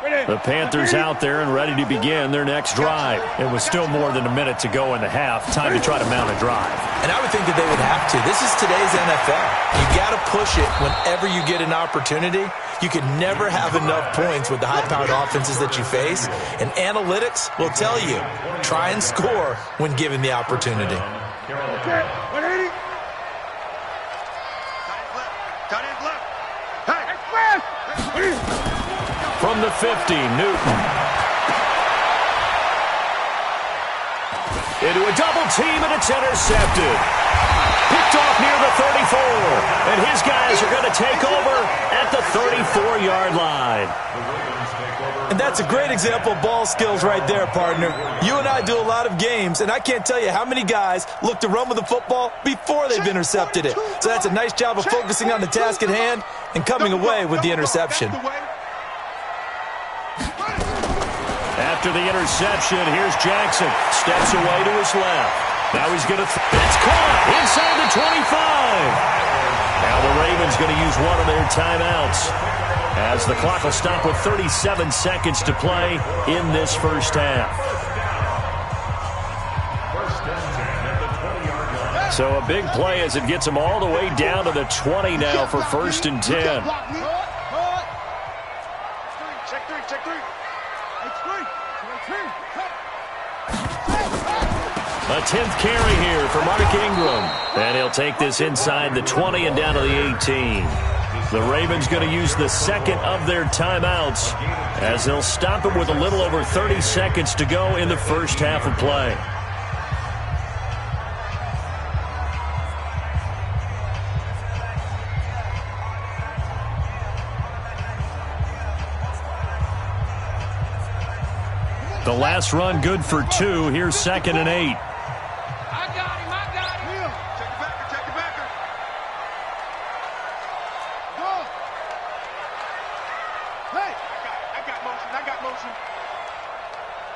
The Panthers out there and ready to begin their next drive. It was still more than a minute to go in the half. Time to try to mount a drive. And I would think that they would have to. This is today's NFL. You got to push it whenever you get an opportunity. You can never have enough points with the high-powered offenses that you face. And analytics will tell you, try and score when given the opportunity. From the 50, Newton. Into a double team, and it's intercepted. Picked off near the 34. And his guys are going to take over at the 34-yard line. And that's a great example of ball skills right there, partner. You and I do a lot of games, and I can't tell you how many guys look to run with the football before they've intercepted it. So that's a nice job of focusing on the task at hand and coming away with the interception. After the interception, here's Jackson. Steps away to his left. Now he's going to... It's caught inside the 25. Now the Ravens going to use one of their timeouts, as the clock will stop with 37 seconds to play in this first half. So a big play as it gets them all the way down to the 20 now for 1st and 10. A 10th carry here for Mark Ingram. And he'll take this inside the 20 and down to the 18. The Ravens going to use the second of their timeouts, as they'll stop it with a little over 30 seconds to go in the first half of play. The last run good for 2. Here's 2nd and 8.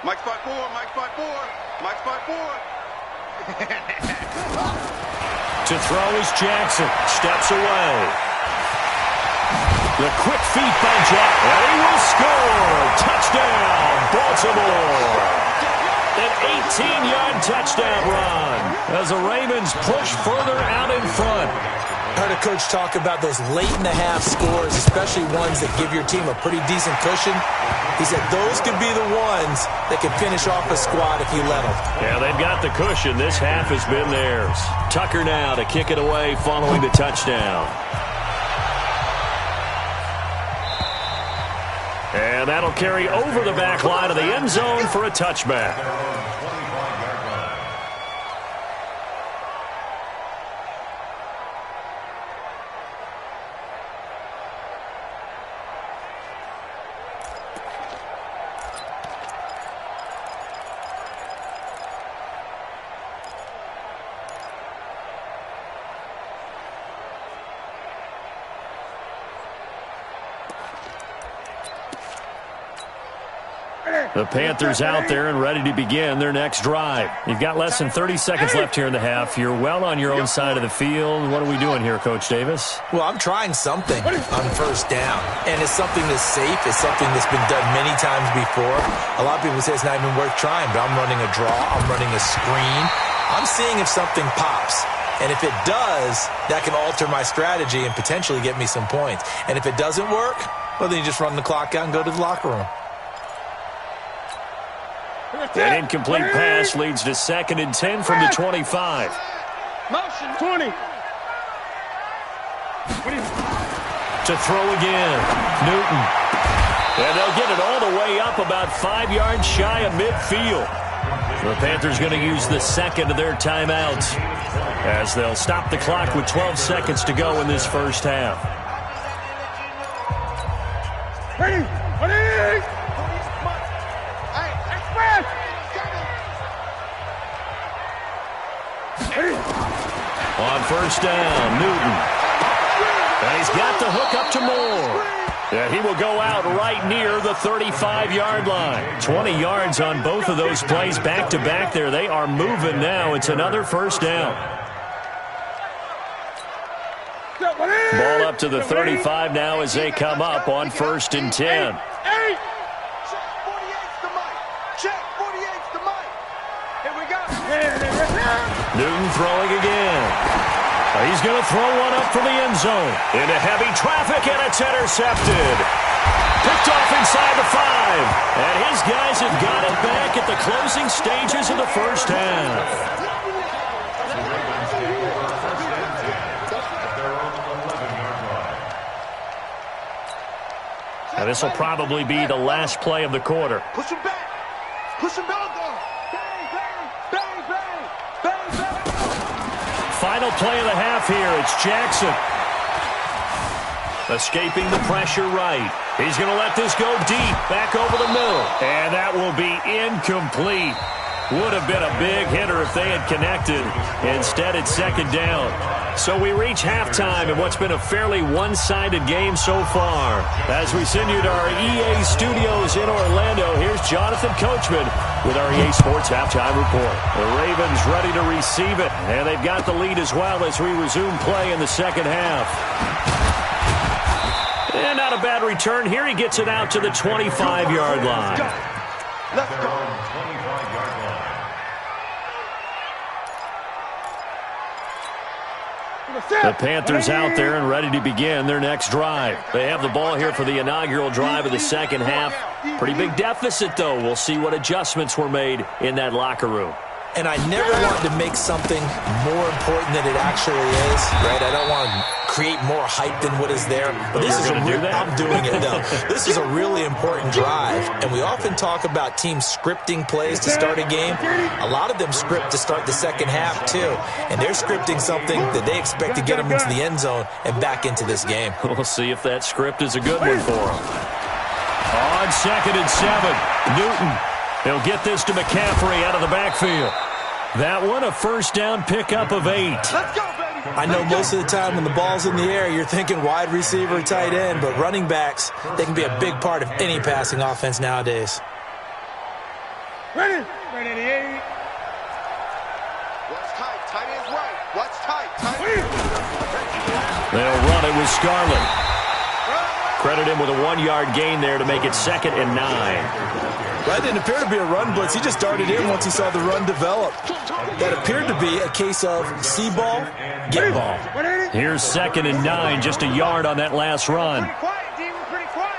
Mike spot 4, Mike spot 4, Mike spot 4. To throw is Jackson. Steps away. The quick feet by Jack. And he will score. Touchdown, Baltimore. An 18-yard touchdown run as the Ravens push further out in front. I heard a coach talk about those late-in-the-half scores, especially ones that give your team a pretty decent cushion. He said those could be the ones that could finish off a squad if you let them. Yeah, they've got the cushion. This half has been theirs. Tucker now to kick it away following the touchdown. And that'll carry over the back line of the end zone for a touchback. The Panthers out there and ready to begin their next drive. You've got less than 30 seconds left here in the half. You're well on your own side of the field. What are we doing here, Coach Davis? Well, I'm trying something on first down, and it's something that's safe. It's something that's been done many times before. A lot of people say it's not even worth trying, but I'm running a draw. I'm running a screen. I'm seeing if something pops. And if it does, that can alter my strategy and potentially get me some points. And if it doesn't work, well, then you just run the clock out and go to the locker room. An incomplete pass leads to 2nd and 10 from the 25. Motion 20. To throw again, Newton. And they'll get it all the way up about 5 yards shy of midfield. The Panthers going to use the second of their timeouts, as they'll stop the clock with 12 seconds to go in this first half. Ready. On first down, Newton. And he's got the hook up to Moore. And he will go out right near the 35-yard line. 20 yards on both of those plays back-to-back there. They are moving now. It's another first down. Ball up to the 35 now as they come up on 1st and 10. Newton throwing again. He's going to throw one up for the end zone. Into heavy traffic, and it's intercepted. Picked off inside the 5. And his guys have got it back at the closing stages of the first half. Now this will probably be the last play of the quarter. Push him back. Push him back. Bang, bang, bang, bang, bang, bang. Final play of the half here. It's Jackson. Escaping the pressure right. He's going to let this go deep. Back over the middle. And that will be incomplete. Would have been a big hitter if they had connected. Instead, it's second down. So we reach halftime in what's been a fairly one-sided game so far. As we send you to our EA studios in Orlando, here's Jonathan Coachman with our EA Sports Halftime Report. The Ravens ready to receive it, and they've got the lead as well as we resume play in the second half. And not a bad return. Here he gets it out to the 25-yard line. Let's go. The Panthers out there and ready to begin their next drive. They have the ball here for the inaugural drive of the second half. Pretty big deficit, though. We'll see what adjustments were made in that locker room. And I never want to make something more important than it actually is, right? I don't want to create more hype than what is there. But this is I'm doing it, though. This is a really important drive. And we often talk about teams scripting plays to start a game. A lot of them script to start the second half, too. And they're scripting something that they expect to get them into the end zone and back into this game. We'll see if that script is a good one for them. On 2nd and 7, Newton. He'll get this to McCaffrey out of the backfield. That one, a first down pickup of 8. Let's go, baby. I know most of the time when the ball's in the air, you're thinking wide receiver, tight end, but running backs, they can be a big part of any passing offense nowadays. Ready? Ready, 88. Watch tight. Tight end's right. Watch tight. Tight end. They'll run it with Scarlett. Credit him with a 1-yard gain there to make it 2nd and 9. That didn't appear to be a run blitz. He just darted in once he saw the run develop. That appeared to be a case of see ball, get ball. Here's 2nd and 9, just a yard on that last run. Pretty quiet, D. We're pretty quiet.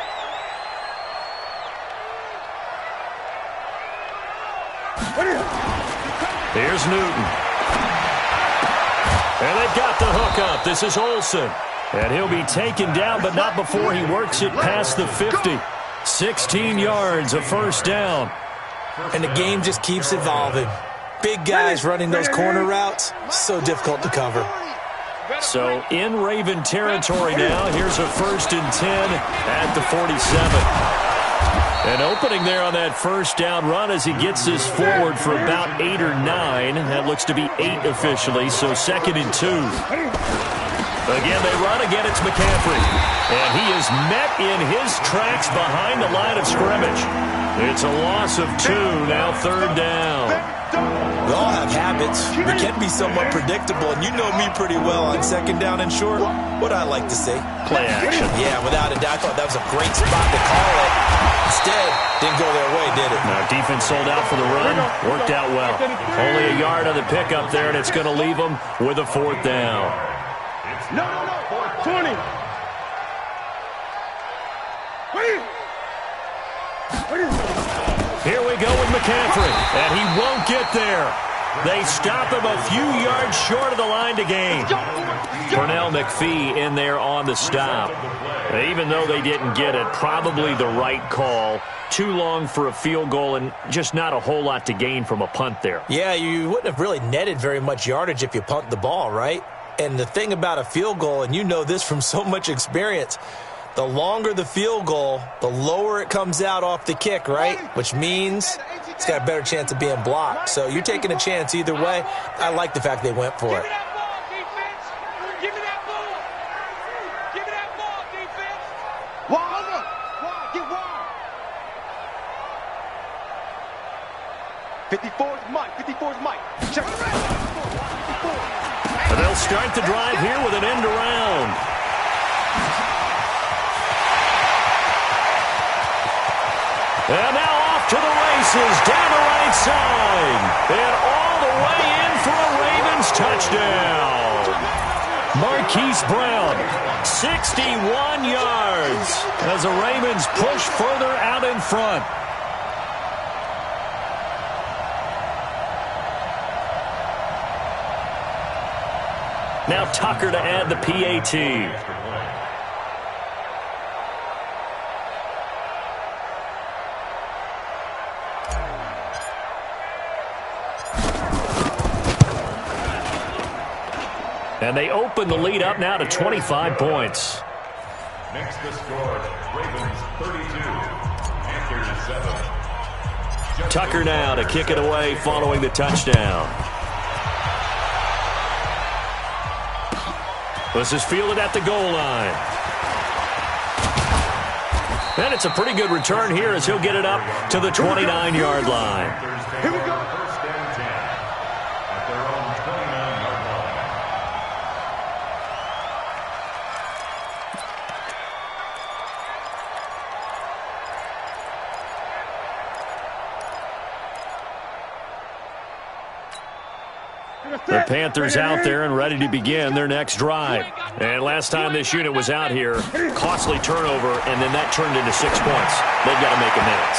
Here's Newton. And they've got the hook up. This is Olsen. And he'll be taken down, but not before he works it past the 50. 16 yards, a first down. And the game just keeps evolving. Big guys running those corner routes, so difficult to cover. So in Raven territory now, here's a 1st and 10 at the 47. An opening there on that first down run as he gets this forward for about 8 or 9. That looks to be 8 officially, so 2nd and 2. Again, they run. Again, it's McCaffrey. And he is met in his tracks behind the line of scrimmage. It's a loss of 2, now 3rd down. We all have habits. We can be somewhat predictable, and you know me pretty well on 2nd down and short. What I like to see. Play action. Yeah, without a doubt. I thought that was a great spot to call it. Instead, didn't go their way, did it? Now, defense sold out for the run. Worked out well. Only a yard on the pickup there, and it's going to leave them with a 4th down. No. 20. Here we go with McCaffrey, and he won't get there. They stop him a few yards short of the line to gain. Pernell McPhee in there on the stop. Even though they didn't get it, probably the right call. Too long for a field goal and just not a whole lot to gain from a punt there. Yeah, you wouldn't have really netted very much yardage if you punt the ball, right? And the thing about a field goal, and you know this from so much experience, the longer the field goal, the lower it comes out off the kick, right? Which means it's got a better chance of being blocked. So you're taking a chance either way. I like the fact they went for it. Give me that ball, defense. Give me that ball, defense. Wide. Get wide. 54's Mike. 54's Mike. Check it out. And they'll start the drive here with an end around. And now off to the races down the right side. And all the way in for a Raven Marquise Brown. 61 yards as the Ravens push further out in front. Now Tucker to add the PAT. And they open the lead up now to 25 points. Next to score, Ravens 32, Panthers 7. Tucker now to kick it away following the touchdown. This is fielded at the goal line. And it's a pretty good return here as he'll get it up to the 29-yard line. Here we go. First and 10 at their own 29-yard line. The Panthers out there and ready to begin their next drive. And last time this unit was out here, costly turnover, and then that turned into 6 points. They've got to make amends.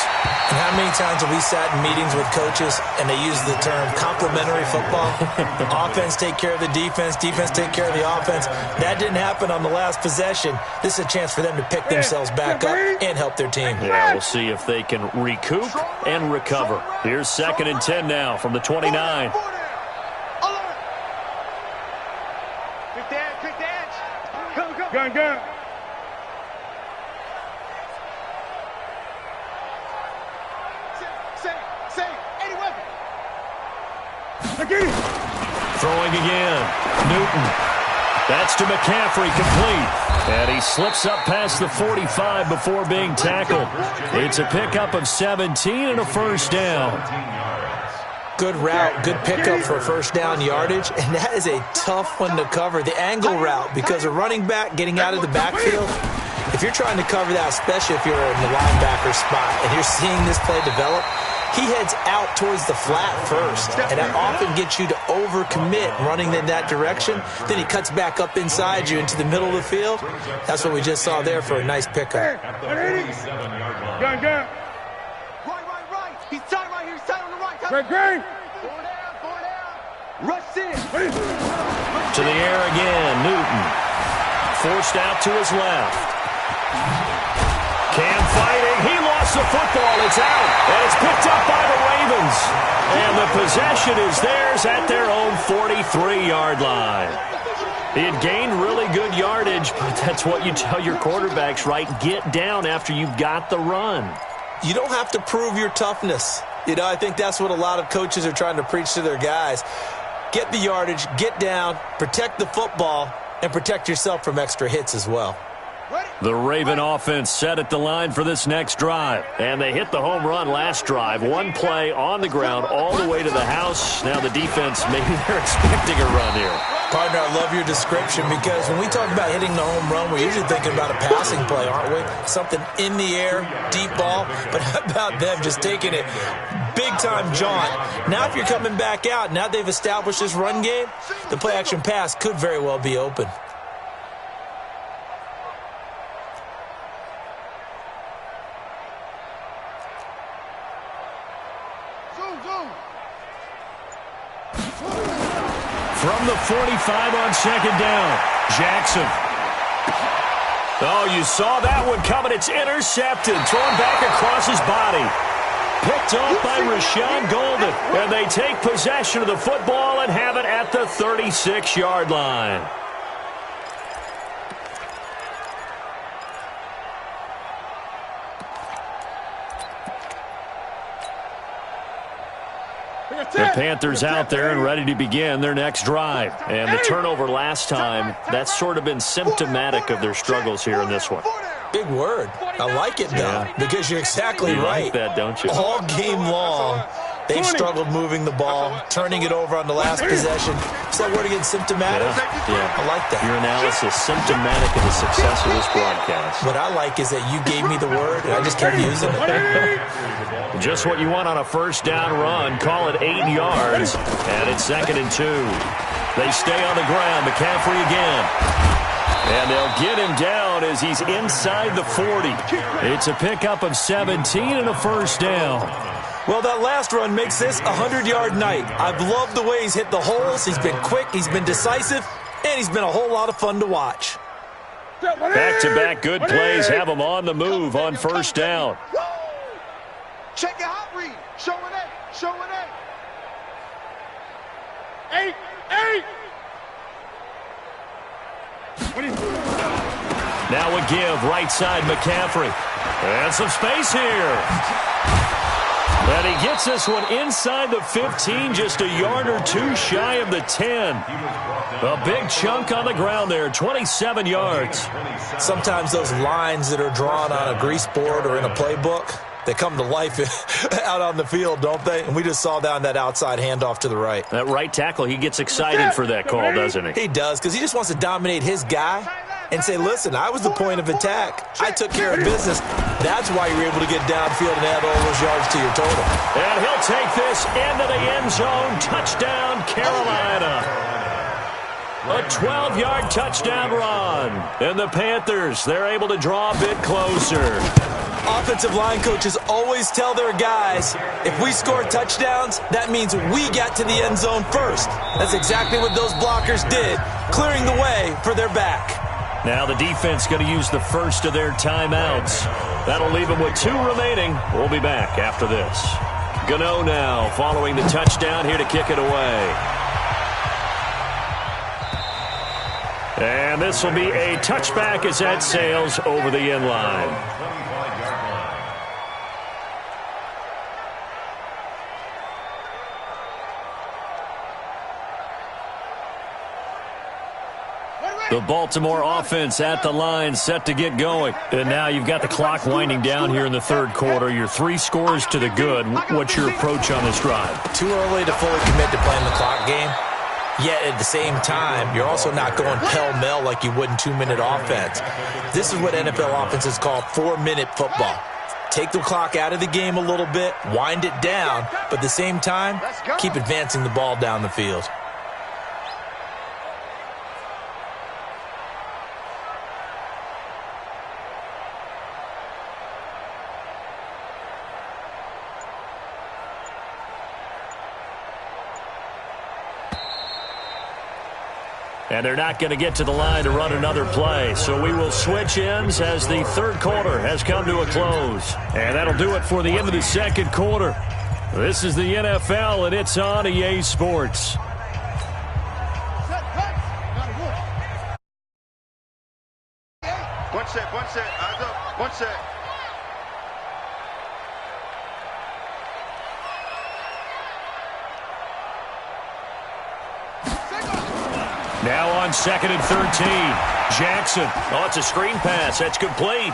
And how many times have we sat in meetings with coaches and they use the term complementary football? Offense take care of the defense, defense take care of the offense. That didn't happen on the last possession. This is a chance for them to pick themselves back up and help their team. Yeah, we'll see if they can recoup and recover. Here's 2nd and 10 now from the 29. Gun. Say, 80 weapon. Throwing again. Newton. That's to McCaffrey, complete. And he slips up past the 45 before being tackled. It's a pickup of 17 and a first down. Good route, good pickup for first down yardage, and that is a tough one to cover, the angle route, because a running back getting out of the backfield, if you're trying to cover that, especially if you're in the linebacker spot and you're seeing this play develop, he heads out towards the flat first, and that often gets you to overcommit running in that direction. Then he cuts back up inside you into the middle of the field. That's what we just saw there for a nice pickup. Gun. Right. He's tied right here. He's tied on the right. Great. Four down. Rush in. To the air again, Newton. Forced out to his left. Cam fighting. He lost the football. It's out. And it's picked up by the Ravens. And the possession is theirs at their own 43-yard line. He had gained really good yardage, but that's what you tell your quarterbacks, right? Get down after you've got the run. You don't have to prove your toughness. You know, I think that's what a lot of coaches are trying to preach to their guys. Get the yardage, get down, protect the football, and protect yourself from extra hits as well. The Raven offense set at the line for this next drive. And they hit the home run last drive. One play on the ground all the way to the house. Now the defense, maybe they're expecting a run here. Partner, I love your description because when we talk about hitting the home run, we're usually thinking about a passing play, aren't we? Something in the air, deep ball. But how about them just taking it big-time jaunt? Now if you're coming back out, now they've established this run game, the play-action pass could very well be open. From the 45 on 2nd down, Jackson. Oh, you saw that one coming. It's intercepted, thrown back across his body. Picked off by Rashawn Golden. And they take possession of the football and have it at the 36-yard line. The Panthers out there and ready to begin their next drive. And the turnover last time, that's sort of been symptomatic of their struggles here in this one. Big word. I like it, though, because you're exactly right. You like that, don't you? All game long, They've struggled moving the ball, turning it over on the last possession. Is that word again, symptomatic? Yeah. I like that. Your analysis symptomatic of the success of this broadcast. What I like is that you gave me the word, and I just kept using it. Just what you want on a first down run. Call it 8 yards, and it's 2nd and 2. They stay on the ground. McCaffrey again. And they'll get him down as he's inside the 40. It's a pickup of 17 and a first down. Well, that last run makes this a 100-yard night. I've loved the way he's hit the holes. He's been quick, he's been decisive, and he's been a whole lot of fun to watch. Back-to-back good plays have him on the move on first down. Check your hot read. Showing it. Showing it. 8. Now a give, right side McCaffrey. And some space here. And he gets this one inside the 15, just a yard or two shy of the 10. A big chunk on the ground there, 27 yards. Sometimes those lines that are drawn on a grease board or in a playbook, they come to life out on the field, don't they? And we just saw that on that outside handoff to the right. That right tackle, he gets excited for that call, doesn't he? He does, because he just wants to dominate his guy and say, listen, I was the point of attack. I took care of business. That's why you're able to get downfield and add all those yards to your total. And he'll take this into the end zone. Touchdown, Carolina. A 12-yard touchdown run. And the Panthers, they're able to draw a bit closer. Offensive line coaches always tell their guys, if we score touchdowns, that means we get to the end zone first. That's exactly what those blockers did, clearing the way for their back. Now the defense going to use the first of their timeouts. That'll leave them with 2 remaining. We'll be back after this. Gano now following the touchdown here to kick it away. And this will be a touchback as that sails over the end line. The Baltimore offense at the line, set to get going. And now you've got the clock winding down here in the third quarter. Your 3 scores to the good. What's your approach on this drive? Too early to fully commit to playing the clock game. Yet at the same time, you're also not going pell-mell like you would in 2-minute offense. This is what NFL offenses call 4-minute football. Take the clock out of the game a little bit, wind it down, but at the same time, keep advancing the ball down the field. And they're not going to get to the line to run another play. So we will switch ends as the third quarter has come to a close. And that'll do it for the end of the second quarter. This is the NFL, and it's on EA Sports. One set, eyes up, one set. Now on 2nd and 13. Jackson. Oh, it's a screen pass. That's complete.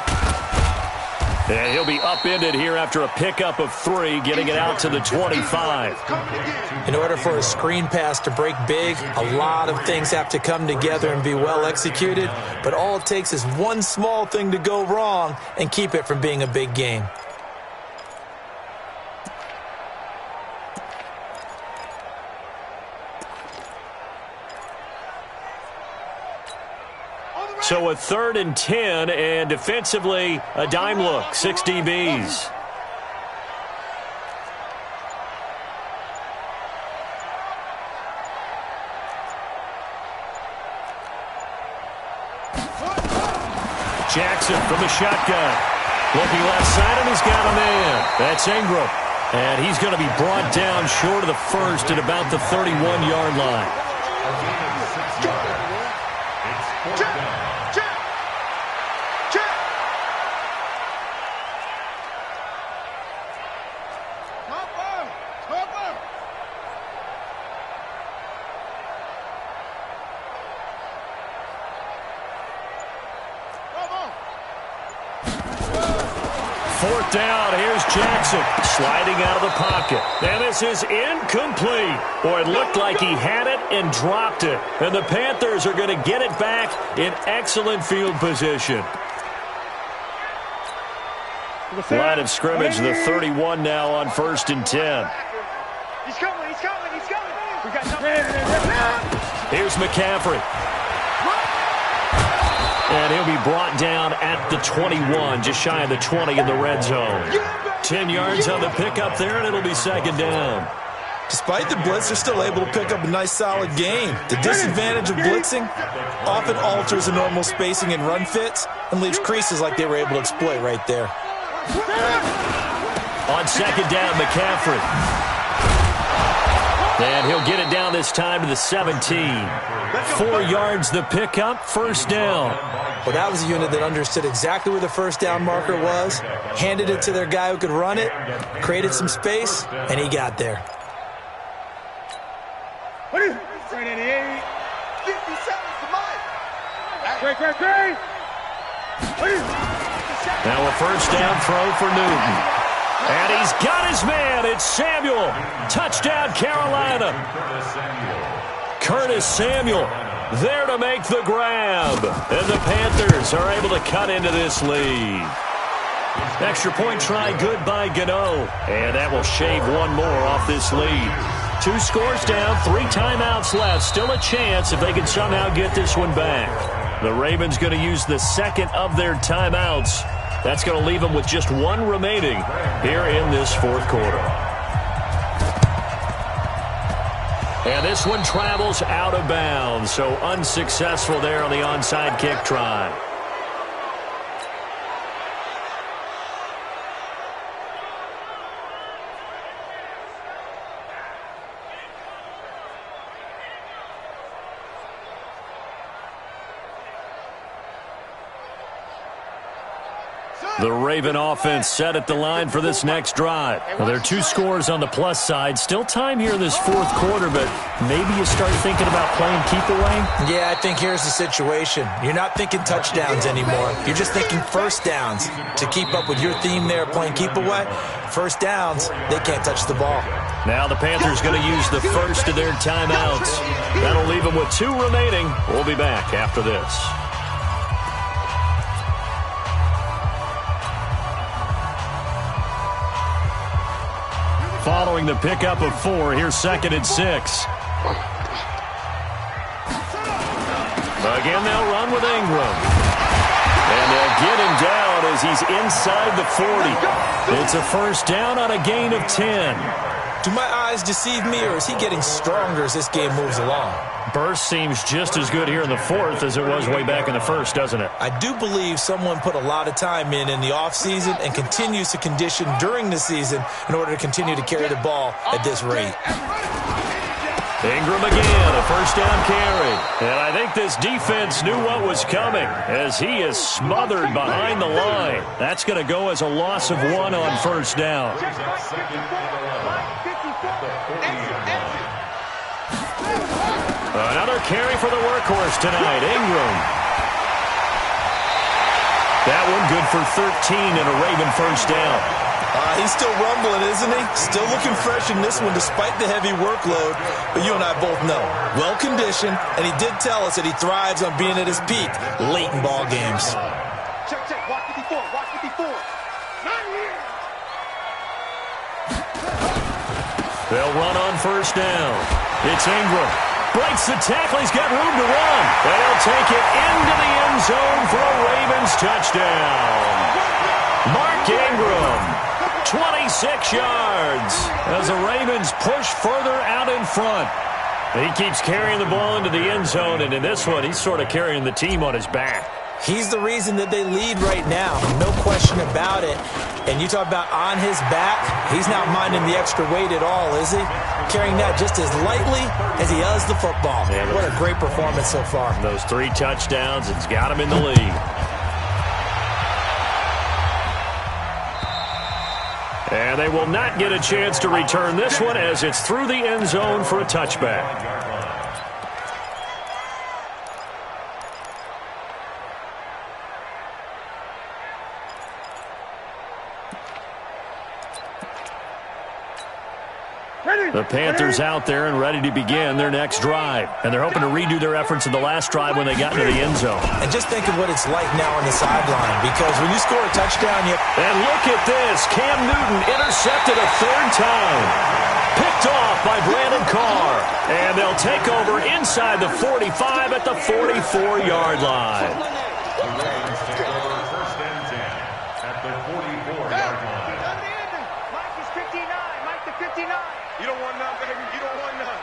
And he'll be upended here after a pickup of 3, getting it out to the 25. In order for a screen pass to break big, a lot of things have to come together and be well executed. But all it takes is one small thing to go wrong and keep it from being a big game. So a 3rd and 10, and defensively, a dime look, 6 DBs. Jackson from the shotgun. Looking left side, and he's got a man. That's Ingram. And he's going to be brought down short of the first at about the 31-yard line. Jackson sliding out of the pocket. And this is incomplete. Boy, it looked like he had it and dropped it. And the Panthers are going to get it back in excellent field position. Line of scrimmage, the 31 now on 1st and 10. He's coming, he's coming, he's coming. We got something. Here's McCaffrey. And he'll be brought down at the 21, just shy of the 20 in the red zone. 10 yards on the pickup there, and it'll be 2nd down. Despite the blitz, they're still able to pick up a nice, solid gain. The disadvantage of blitzing often alters the normal spacing and run fits and leaves creases like they were able to exploit right there. On 2nd down, McCaffrey. And he'll get it down this time to the 17. 4 yards the pickup, 1st down. Well, that was a unit that understood exactly where the 1st down marker was, handed it to their guy who could run it, created some space, and he got there. 388. 57 to Mike. Great. Now a 1st down throw for Newton. And he's got his man. It's Samuel. Touchdown, Carolina. Curtis Samuel there to make the grab. And the Panthers are able to cut into this lead. Extra point try good by Gano. And that will shave one more off this lead. 2 scores down, 3 timeouts left. Still a chance if they can somehow get this one back. The Ravens going to use the 2nd of their timeouts. That's going to leave them with just 1 remaining here in this 4th quarter. And this one travels out of bounds, so unsuccessful there on the onside kick try. The Raven offense set at the line for this next drive. Well, there are 2 scores on the plus side. Still time here in this 4th quarter, but maybe you start thinking about playing keep away? Yeah, I think here's the situation. You're not thinking touchdowns anymore. You're just thinking 1st downs. To keep up with your theme there, playing keep away, 1st downs, they can't touch the ball. Now the Panthers going to use the 1st of their timeouts. That'll leave them with 2 remaining. We'll be back after this. Following the pickup of 4, here's 2nd and 6. Again, they'll run with Ingram. And they'll get him down as he's inside the 40. It's a 1st down on a gain of 10. Do my eyes deceive me, or is he getting stronger as this game moves along? Burst seems just as good here in the 4th as it was way back in the 1st, doesn't it? I do believe someone put a lot of time in the offseason and continues to condition during the season in order to continue to carry the ball at this rate. Ingram again, a 1st down carry. And I think this defense knew what was coming as he is smothered behind the line. That's going to go as a loss of 1 on 1st down. Another carry for the workhorse tonight, Ingram. That one good for 13 and a Raven 1st down. He's still rumbling, isn't he? Still looking fresh in this one despite the heavy workload. But you and I both know, well-conditioned, and he did tell us that he thrives on being at his peak late in ball games. Check, watch 54, watch 54. Not here. They'll run on 1st down. It's Ingram. Breaks the tackle. He's got room to run. They'll take it into the end zone for a Ravens touchdown. Mark Ingram, 26 yards as the Ravens push further out in front. He keeps carrying the ball into the end zone, and in this one, he's sort of carrying the team on his back. He's the reason that they lead right now, no question about it. And you talk about on his back, he's not minding the extra weight at all, is he? Carrying that just as lightly as he does the football. Yeah, what a great performance so far. Those 3 touchdowns, it's got him in the lead. And they will not get a chance to return this one as it's through the end zone for a touchback. The Panthers out there and ready to begin their next drive. And they're hoping to redo their efforts in the last drive when they got into the end zone. And just think of what it's like now on the sideline, because when you score a touchdown, you... And look at this. Cam Newton intercepted a third time. Picked off by Brandon Carr. And they'll take over inside the 45 at the 44-yard line. First and 10 at the 44-yard line. Mike is 59. Mike the 59. You don't want none, baby. You don't want none.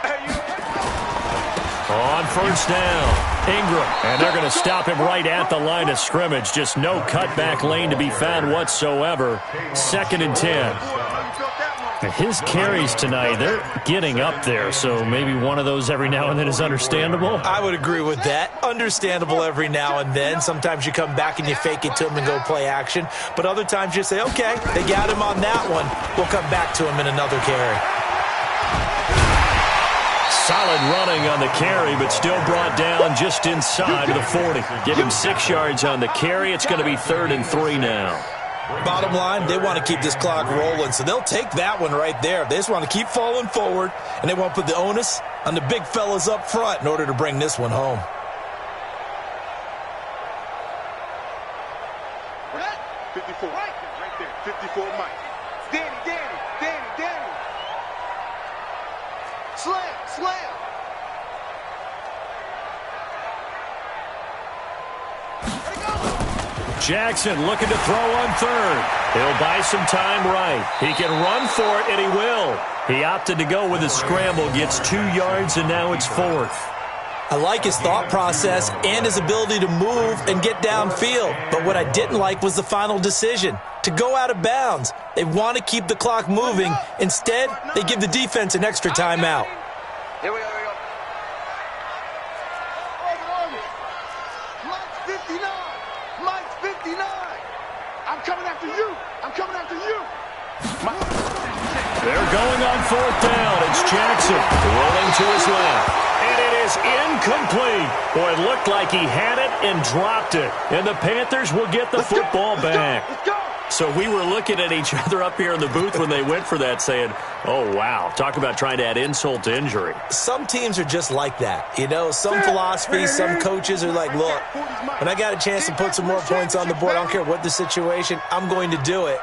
Hey, you don't want none. On first down, Ingram. And they're going to stop him right at the line of scrimmage. Just no cutback lane to be found whatsoever. 2nd and 10. His carries tonight, they're getting up there, so maybe one of those every now and then is understandable. I would agree with that. Understandable every now and then. Sometimes you come back and you fake it to him and go play action. But other times you say, okay, they got him on that one. We'll come back to him in another carry. Solid running on the carry, but still brought down just inside of the 40. Give him 6 yards on the carry. It's going to be 3rd and 3 now. Bottom line, they want to keep this clock rolling, so they'll take that one right there. They just want to keep falling forward, and they want to put the onus on the big fellas up front in order to bring this one home. Right? 54. Right there. 54 Mike. Danny. Slam. Jackson looking to throw on 3rd. He'll buy some time right. He can run for it, and he will. He opted to go with a scramble, gets 2 yards, and now it's 4th. I like his thought process and his ability to move and get downfield. But what I didn't like was the final decision, to go out of bounds. They want to keep the clock moving. Instead, they give the defense an extra timeout. Here we go. Mike's 59. I'm coming after you. They're going on 4th down. It's Jackson rolling to his left. And it is incomplete. Boy, it looked like he had it and dropped it. And the Panthers will get the football back. Let's go. So we were looking at each other up here in the booth when they went for that saying, oh, wow, talk about trying to add insult to injury. Some teams are just like that. You know, some philosophies, some coaches are like, look, when I got a chance to put some more points on the board, I don't care what the situation, I'm going to do it.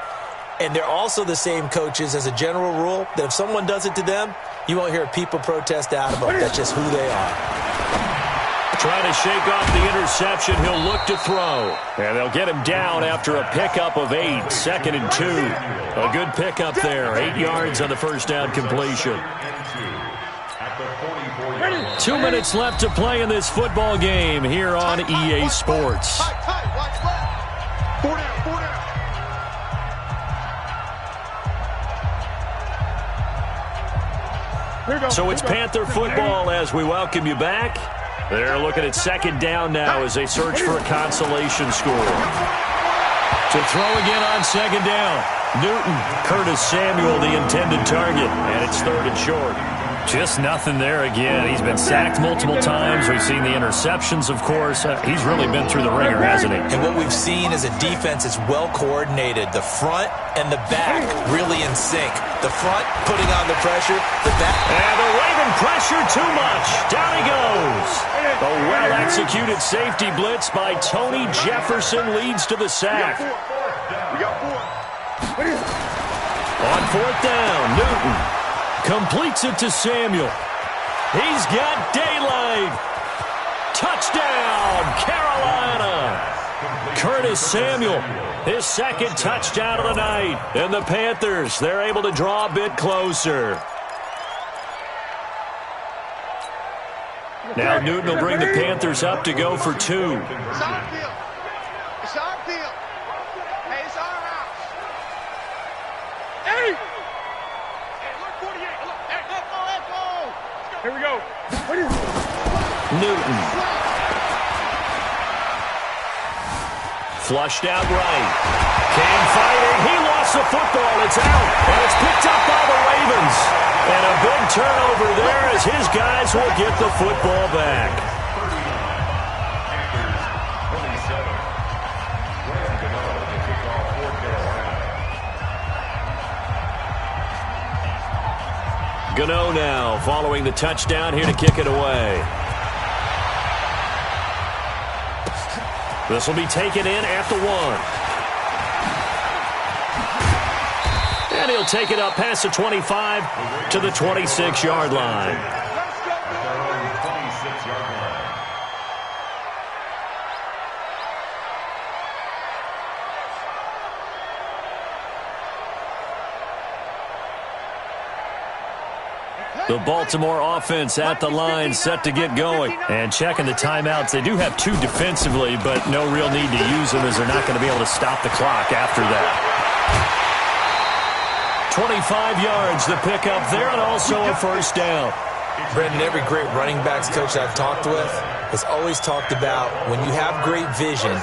And they're also the same coaches as a general rule that if someone does it to them, you won't hear people protest out of them. That's just who they are. Trying to shake off the interception. He'll look to throw. And they'll get him down after a pickup of 8. 2nd and 2. A good pickup there. 8 yards on the first down completion. 2 minutes left to play in this football game here on EA Sports. So it's Panther football as we welcome you back. They're looking at 2nd down now as they search for a consolation score. To throw again on 2nd down. Newton, Curtis Samuel, the intended target, and it's 3rd and short. Just nothing there again. He's been sacked multiple times. We've seen the interceptions, of course. He's really been through the ringer, hasn't he? And what we've seen is a defense that's well coordinated. The front and the back really in sync. The front putting on the pressure. The back. And the Raven pressure too much. Down he goes. A well-executed safety blitz by Tony Jefferson leads to the sack. We got 4. On 4th down, Newton completes it to Samuel. He's got daylight. Touchdown, Carolina. Curtis Samuel, his 2nd touchdown of the night. And the Panthers, they're able to draw a bit closer. Now Newton will bring the Panthers up to go for 2. It's our field. It's our field. Hey, it's our house. Hey! Hey, look, 48. Look, hey, let's go. Here we go. Newton. Flushed out right. Came fighting. He lost the football. It's out. And it's picked up by the Ravens. And a big turnover there as his guys will get the football back. Gano now following the touchdown here to kick it away. This will be taken in at the 1. And he'll take it up past the 25 to the 26-yard line. The Baltimore offense at the line, set to get going. And checking the timeouts. They do have 2 defensively, but no real need to use them as they're not going to be able to stop the clock after that. 25 yards the pickup there, and also a first down. Brandon, every great running backs coach I've talked with has always talked about when you have great vision,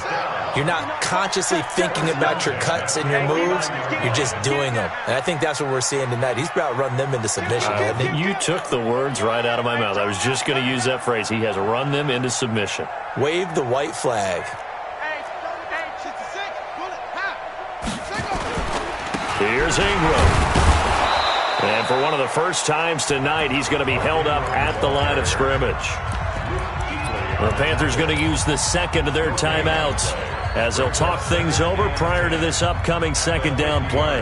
you're not consciously thinking about your cuts and your moves. You're just doing them. And I think that's what we're seeing tonight. He's about run them into submission, hasn't he? You took the words right out of my mouth. I was just going to use that phrase. He has run them into submission. Wave the white flag. Here's Ingram. And for one of the first times tonight, he's going to be held up at the line of scrimmage. The Panthers going to use the second of their timeouts as they'll talk things over prior to this upcoming second down play.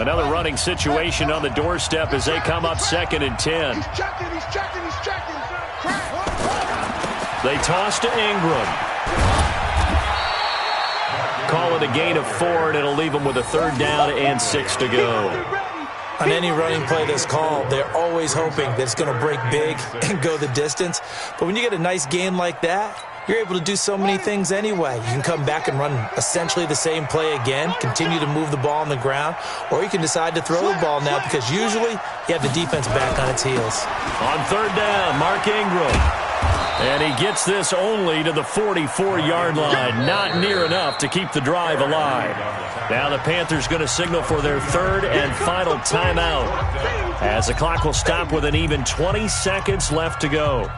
Another running situation on the doorstep as they come up 2nd and 10. He's checking. They toss to Ingram. Call it a gain of 4, and it'll leave them with a 3rd down and 6 to go. On any running play that's called, they're always hoping that it's going to break big and go the distance. But when you get a nice gain like that, you're able to do so many things anyway. You can come back and run essentially the same play again, continue to move the ball on the ground, or you can decide to throw the ball now because usually you have the defense back on its heels. On 3rd down, Mark Ingram. And he gets this only to the 44-yard line. Not near enough to keep the drive alive. Now the Panthers going to signal for their 3rd and final timeout as the clock will stop with an even 20 seconds left to go.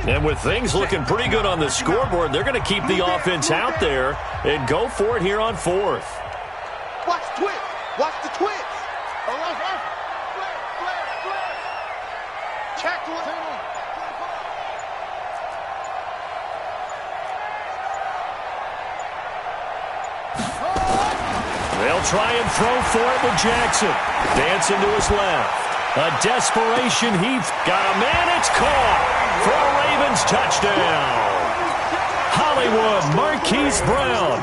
And with things looking pretty good on the scoreboard, they're going to keep the offense out there and go for it here on 4th. Watch the twist. Watch the twist. Flare. Check to it. They'll try and throw for it with Jackson. Dancing to his left. A desperation heave. Got a man. It's caught for a Ravens touchdown. Hollywood Marquise Brown.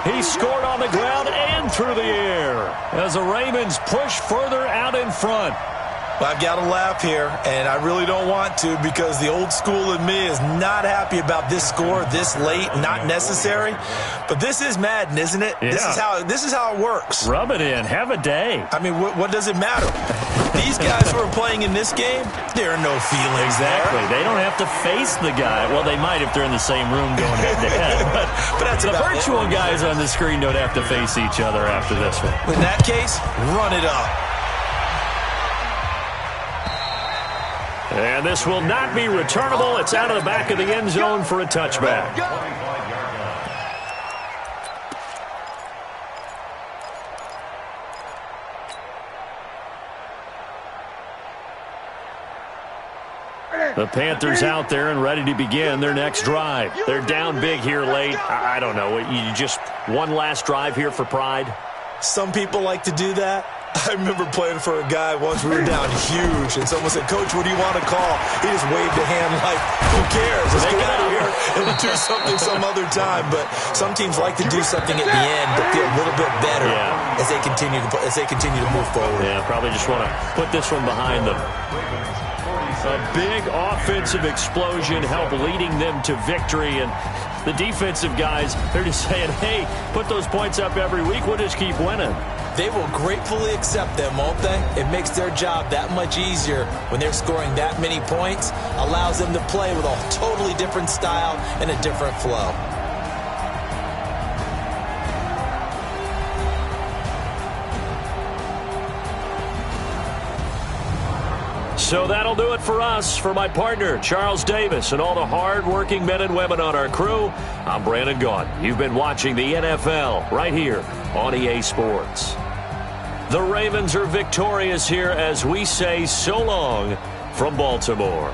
He scored on the ground and through the air as the Ravens push further out in front. Well, I've got to laugh here, and I really don't want to because the old school in me is not happy about this score this late, not necessary. But this is Madden, isn't it? Yeah. This is how it works. Rub it in. Have a day. I mean, what does it matter? These guys who are playing in this game, there are no feelings Exactly. there. They don't have to face the guy. Well, they might if they're in the same room going head-to-head. But that's the about virtual guys on the screen don't have to face each other after this one. In that case, run it up. And this will not be returnable. It's out of the back of the end zone for a touchback. The Panthers out there and ready to begin their next drive. They're down big here late. I don't know. You just one last drive here for pride? Some people like to do that. I remember playing for a guy once. We were down huge, and someone said, "Coach, what do you want to call?" He just waved a hand like, "Who cares? Let's get out of here and do something some other time." But some teams like to do something at the end, but feel a little bit better as they continue to move forward. Yeah, probably just want to put this one behind them. A big offensive explosion helped leading them to victory, and the defensive guys, they're just saying, "Hey, put those points up every week. We'll just keep winning." They will gratefully accept them, won't they? It makes their job that much easier when they're scoring that many points, allows them to play with a totally different style and a different flow. So that'll do it for us. For my partner, Charles Davis, and all the hard-working men and women on our crew, I'm Brandon Gaudin. You've been watching the NFL right here on EA Sports. The Ravens are victorious here as we say so long from Baltimore.